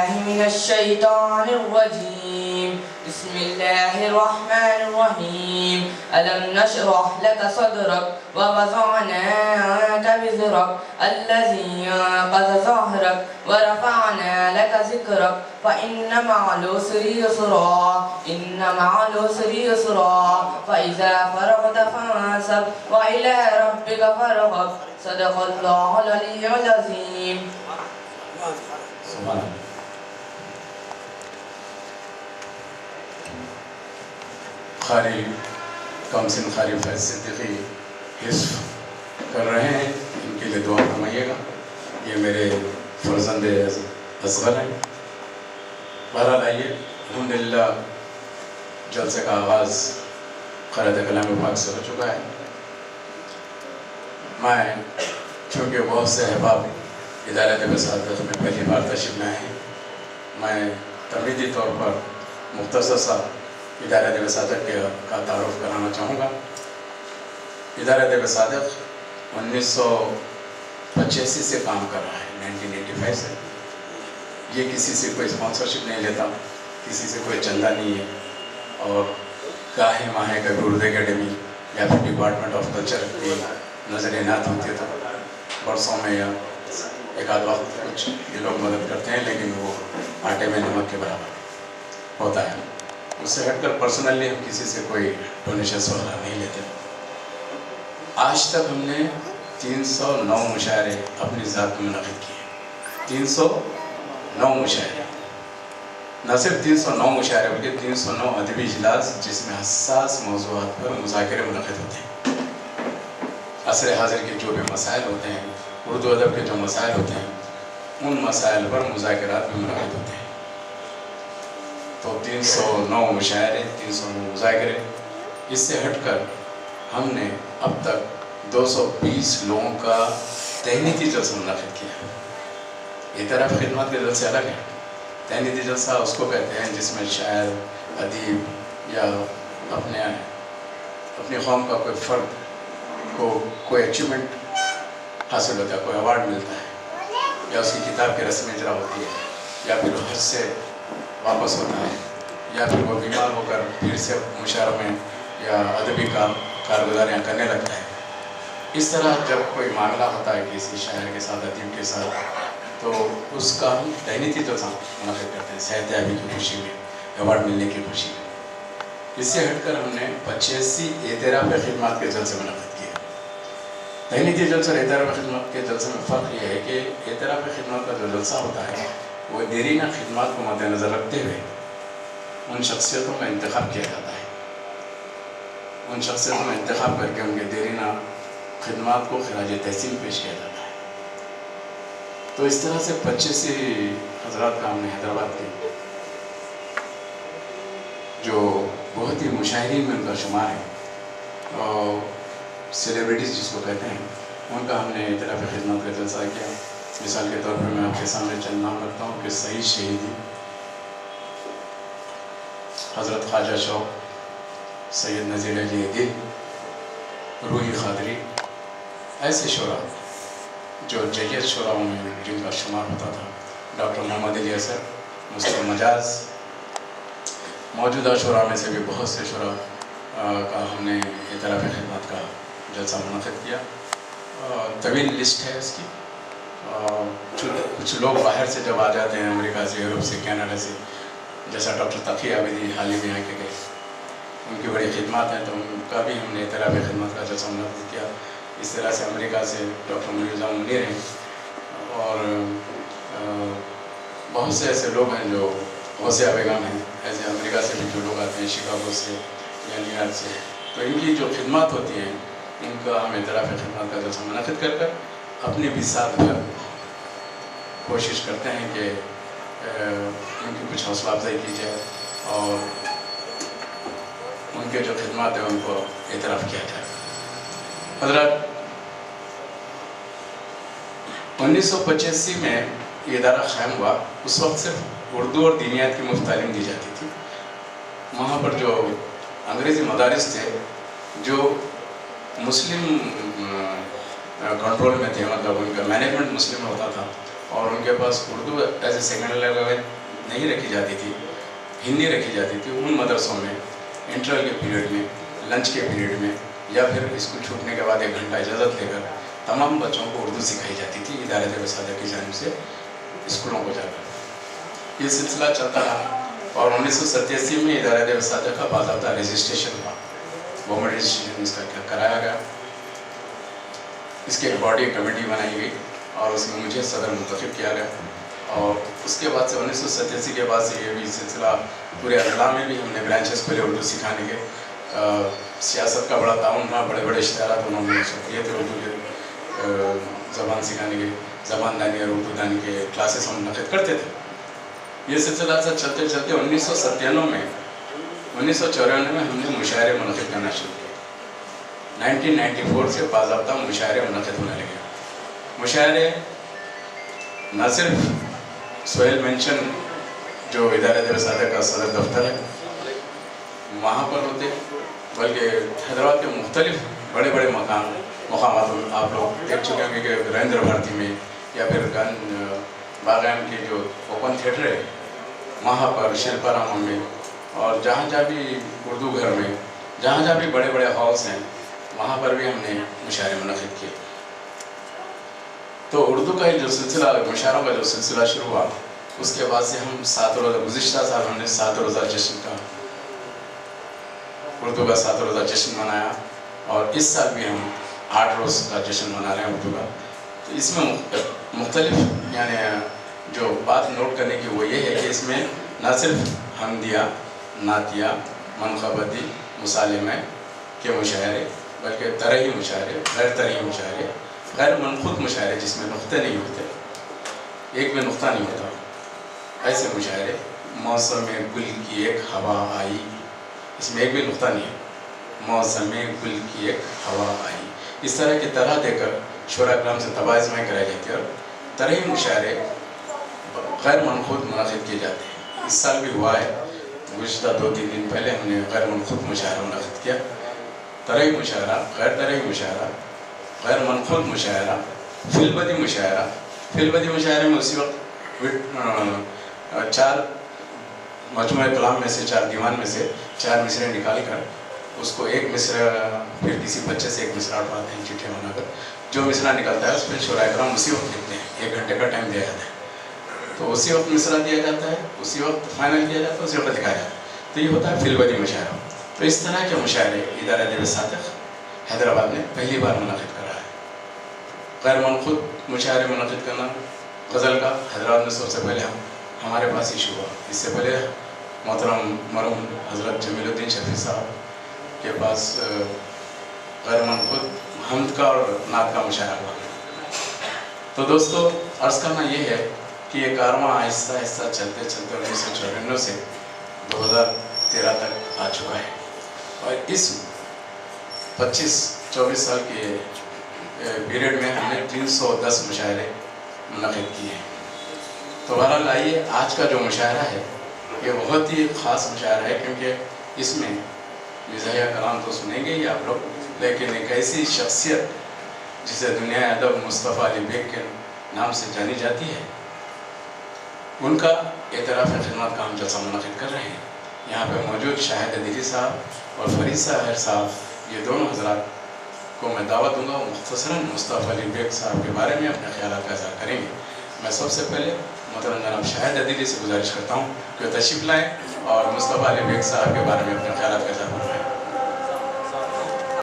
بالله من الشيطان الرجيم. بسم الله الرحمن الرحيم. ألم نشرح لك صدرك ووضعنا عنك وزرك الذي أنقض ظهرك ورفعنا لك ذكرك فإن مع العسر يسرا إن مع العسر يسرا فإذا فرغت فانصب وإلى ربك فارغب. صدق الله العلي العظيم. قاری کمسن قاری فیض صدیقی حصف کر رہے ہیں، ان کے لیے دعا فرمائیے گا. یہ میرے فرزند اصغر ہیں. بہرحال آئیے، الحمدللہ جلسے کا آغاز قرأت کلام پاک سے ہو چکا ہے. میں چونکہ بہت سے احباب ادارہ وساطت میں پہلی بار تشریف لائے ہیں، میں تمہیدی طور پر مختصر سا ادارہ وساطت کا تعارف کرانا چاہوں گا. ادارہ وساطت 1985 سے کام کر رہا ہے، 1985 سے. یہ کسی سے کوئی اسپانسرشپ نہیں لیتا، کسی سے کوئی چندہ نہیں ہے، اور گاہے ماہے کبھی اردو اکیڈمی یا پھر ڈپارٹمنٹ آف کلچر کی نظر عنایت ہوتی ہے تو برسوں میں یا ایک آدھ وقت کچھ یہ لوگ مدد کرتے ہیں، لیکن وہ آٹے میں نمک کے برابر ہوتا ہے. اس سے ہٹ کر پرسنلی ہم کسی سے کوئی ڈونیشنس وغیرہ نہیں لیتے. آج تک ہم نے 309 مشاعرے اپنی ذات میں منعقد کیے. 309 مشاعرے، نہ صرف 309 مشاعرے بلکہ 309 ادبی اجلاس جس میں حساس موضوعات پر مذاکرے منعقد ہوتے ہیں. عصر حاضر کے جو بھی مسائل ہوتے ہیں، اردو ادب کے جو مسائل ہوتے ہیں، ان مسائل پر مذاکرات بھی منعقد ہوتے ہیں. تو 309 مشاعرے، 309 مذاکرے. اس سے ہٹ کر ہم نے اب تک 220 لوگوں کا تہنیتی جلسہ منعقد کیا. یہ طرف خدمت کے جلسے الگ ہیں. تہنیتی جلسہ اس کو کہتے ہیں جس میں شاعر، ادیب یا اپنی قوم کا کوئی فرد کو کوئی اچیومنٹ حاصل ہوتا ہے، کوئی ایوارڈ ملتا ہے، یا اس کی کتاب کی رسم اجرا ہوتی ہے، یا پھر حج سے واپس ہوتا ہے، یا پھر وہ بیمار ہو کر پھر سے مشاعروں میں یا ادبی کارگزاریاں کرنے لگتا ہے. اس طرح جب کوئی معاملہ ہوتا ہے کسی شاعر کے ساتھ، ادیب کے ساتھ، تو اس کا ہم تہنیتی جلسہ منعقد کرتے ہیں صحت یابی کی خوشی میں، ایوارڈ ملنے کی خوشی میں. اس سے ہٹ کر ہم نے 85 اعتراف خدمات کے جلسے منعقد کیے. تہنیتی جلسہ اور اعتراف خدمات کے جلسے میں فرق یہ ہے کہ اعتراف خدمات کا جو جلسہ ہوتا ہے وہ دیرینہ خدمات کو مد نظر رکھتے ہوئے ان شخصیتوں کا انتخاب کیا جاتا ہے. ان شخصیتوں میں انتخاب کر کے ان کے دیرینہ خدمات کو خراج تحسین پیش کیا جاتا ہے. تو اس طرح سے 85 حضرات کا ہم نے حیدرآباد کے جو بہت ہی مشاہرین میں ان کا شمار ہے، اور سیلیبریٹیز جس کو کہتے ہیں، ان کا ہم نے اعتراف خدمات کا جلسہ کیا. مثال کے طور پر میں آپ کے سامنے چند نام رکھتا ہوں کہ سعید شہیدی، حضرت خواجہ شوق، سید نذیر علی دل، روحی قادری. ایسے شعراء جو جید شعراءوں میں جن کا شمار ہوتا تھا. ڈاکٹر محمد علی اثر، مسلم مجاز. موجودہ شعراء میں سے بھی بہت سے شعراء کا ہم نے اعتراف خدمات کا جلسہ منعقد کیا. طویل لسٹ ہے اس کی. کچھ لوگ باہر سے جب آ جاتے ہیں، امریکہ سے، یورپ سے، کینیڈا سے، جیسا ڈاکٹر تقی عابدی حال ہی میں آ کے گئے، ان کی بڑی خدمات ہیں، تو ان کا بھی ہم نے اعتراف خدمات کا جلسہ منعقد کیا. اس طرح سے امریکہ سے ڈاکٹر مرزا منیر ہیں، اور بہت سے ایسے لوگ ہیں جو غوثیہ بیگم ہیں. ایسے امریکہ سے بھی جو لوگ آتے ہیں، شکاگو سے یا نیو یارک سے، تو ان کی جو خدمات ہوتی ہیں ان کا ہم اعتراف خدمات کا جلسہ منعقد کر اپنے بھی ساتھ میں کوشش کرتے ہیں کہ ان کی کچھ حوصلہ افزائی کی جائے اور ان کے جو خدمات ہیں ان کو اعتراف کیا جائے. حضرات، 1985 میں یہ ادارہ قائم ہوا. اس وقت صرف اردو اور دینیات کی مفت تعلیم دی جاتی تھی. وہاں پر جو انگریزی مدارس تھے جو مسلم کنٹرول میں تھے، مطلب ان کا مینجمنٹ مسلم ہوتا تھا، اور ان کے پاس Urdu as a second language نہیں رکھی جاتی تھی، ہندی رکھی جاتی تھی، ان مدرسوں میں انٹرول کے پیریڈ میں، لنچ کے پیریڈ میں، یا پھر اسکول چھوٹنے کے بعد 1 گھنٹہ اجازت لے کر تمام بچوں کو اردو سکھائی جاتی تھی ادارہ وسادہ کی جانب سے اسکولوں کو جا کر۔ یہ سلسلہ چلتا رہا اور 1987 میں ادارہ وسادہ کا باضابطہ رجسٹریشن ہوا، گورنمنٹ رجسٹریشن اس کا کرایا گیا۔ اس کی ایک باڈی کمیٹی بنائی گئی اور اس میں مجھے صدر منتخب کیا گیا، اور اس کے بعد سے 1987 کے بعد سے یہ بھی سلسلہ پورے اضلاع میں بھی ہم نے برانچز کھولے اردو سکھانے کے۔ سیاست کا بڑا تعاون رہا، بڑے بڑے اشتہارات انہوں نے کیے تھے اردو کے زبان سکھانے کے، زبان دانی اور اردو دانی کے کلاسز ہم منعقد کرتے تھے۔ یہ سلسلہ سے چلتے چلتے 1997 میں 1994 میں ہم نے مشاعرے منعقد کرنا شروع کیا۔ 1994 سے باضابطہ مشاعرے منعقد ہونے لگے۔ مشاعرے نہ صرف سہیل مینشن جو ادارہ وسادہ کا صدر دفتر ہے وہاں پر ہوتے، بلکہ حیدرآباد کے مختلف بڑے بڑے مقامات آپ لوگ دیکھ چکے ہوں گے کہ رائندر بھارتی میں یا پھر باغیم کے جو اوپن تھیٹر ہے وہاں پر، شلپا رامم میں، اور جہاں جہاں بھی اردو گھر میں، جہاں جہاں بھی بڑے بڑے ہالس ہیں وہاں پر بھی ہم نے مشاعرے منعقد کیے۔ تو اردو کا جو سلسلہ، مشاعروں کا جو سلسلہ شروع ہوا، اس کے بعد سے ہم 7 روزہ، گزشتہ سال ہم نے 7 روزہ جشن کا، اردو کا 7 روزہ جشن منایا، اور اس سال بھی ہم 8 روز کا جشن منا رہے ہیں اردو کا۔ تو اس میں مختلف یعنی جو بات نوٹ کرنے کی وہ یہ ہے کہ اس میں نہ صرف حمدیہ، نعتیہ، منقبتی، مصالمہ کے مشاعرے، بلکہ طرحی مشاعرے، غیر طرحی مشاعرے، غیر منقوط مشاعرے جس میں نقطے نہیں ہوتے، ایک میں نقطہ نہیں ہوتا، ایسے مشاعرے، موسم گل کی ایک ہوا آئی، اس میں ایک بھی نقطہ نہیں ہے، موسم گل کی ایک ہوا آئی، اس طرح کی طرح دے کر شعراء کرام سے تباہی کرائی جاتی ہے، اور طرحی مشاعرے غیر منقوط منعقد کیے جاتے ہیں۔ اس سال بھی ہوا ہے، گزشتہ 2-3 دن پہلے ہم نے غیر منقوط مشاعرہ منعقد کیا۔ طرحی مشاعرہ، غیر طرحی مشاعرہ، غیر منقوط مشاعرہ، فی البدی مشاعرہ۔ فی البدی مشاعرے میں اسی وقت 4 مجموعہ کلام میں سے، 4 دیوان میں سے 4 مصرے نکال کر اس کو ایک مصرع پھر کسی بچے سے ایک مصرع اٹھواتے ہیں چٹھیاں بنا کر، جو مصرع نکلتا ہے اس پہ شعراء کرام اسی وقت لکھتے ہیں، 1 گھنٹے کا ٹائم دیا جاتا ہے، تو اسی وقت مصرع دیا جاتا ہے، اسی وقت فائنل کیا جاتا ہے، اسی وقت دکھایا جاتا ہے۔ تو یہ ہوتا ہے فی البدی مشاعرہ۔ تو اس طرح کے مشاعرے ادارہ وسادہ حیدرآباد نے پہلی بار منعقد کرا ہے۔ غیر منقوط مشاعرے منعقد کرنا غزل کا حیدرآباد میں سب سے پہلے ہمارے پاس ہی شروع ہوا۔ اس سے پہلے محترم مرحوم حضرت جمیل الدین شفیع صاحب کے پاس غیر منقوط حمد کا اور نعت کا مشاعرہ ہوا۔ تو دوستو، عرض کرنا یہ ہے کہ یہ کارواں آہستہ آہستہ چلتے چلتے 1994 سے 2013 تک آ چکا ہے، اور اس 25-24 سال کے پیریڈ میں ہم نے 310 مشاعرے منعقد کیے ہیں۔ تو بہرحال آئیے، آج کا جو مشاعرہ ہے یہ بہت ہی خاص مشاعرہ ہے، کیونکہ اس میں مزاحیہ کلام تو سنیں گے ہی آپ لوگ، لیکن ایک ایسی شخصیت جسے دنیا ادب مصطفیٰ علی بیگ کے نام سے جانی جاتی ہے، ان کا اعتراف خدمات کا ہم جلسہ منعقد کر رہے ہیں۔ یہاں پہ موجود شاہد عدیلی صاحب اور فرید طاہر صاحب، یہ دونوں حضرات کو میں دعوت دوں گا، وہ مختصراً مصطفیٰ علی بیگ صاحب کے بارے میں اپنے خیالات کا اظہار کریں گے۔ میں سب سے پہلے محترم جناب شاہد عدیلی سے گزارش کرتا ہوں کہ وہ تشریف لائیں اور مصطفیٰ علی بیگ صاحب کے بارے میں اپنے خیالات کا اظہار فرمائیں۔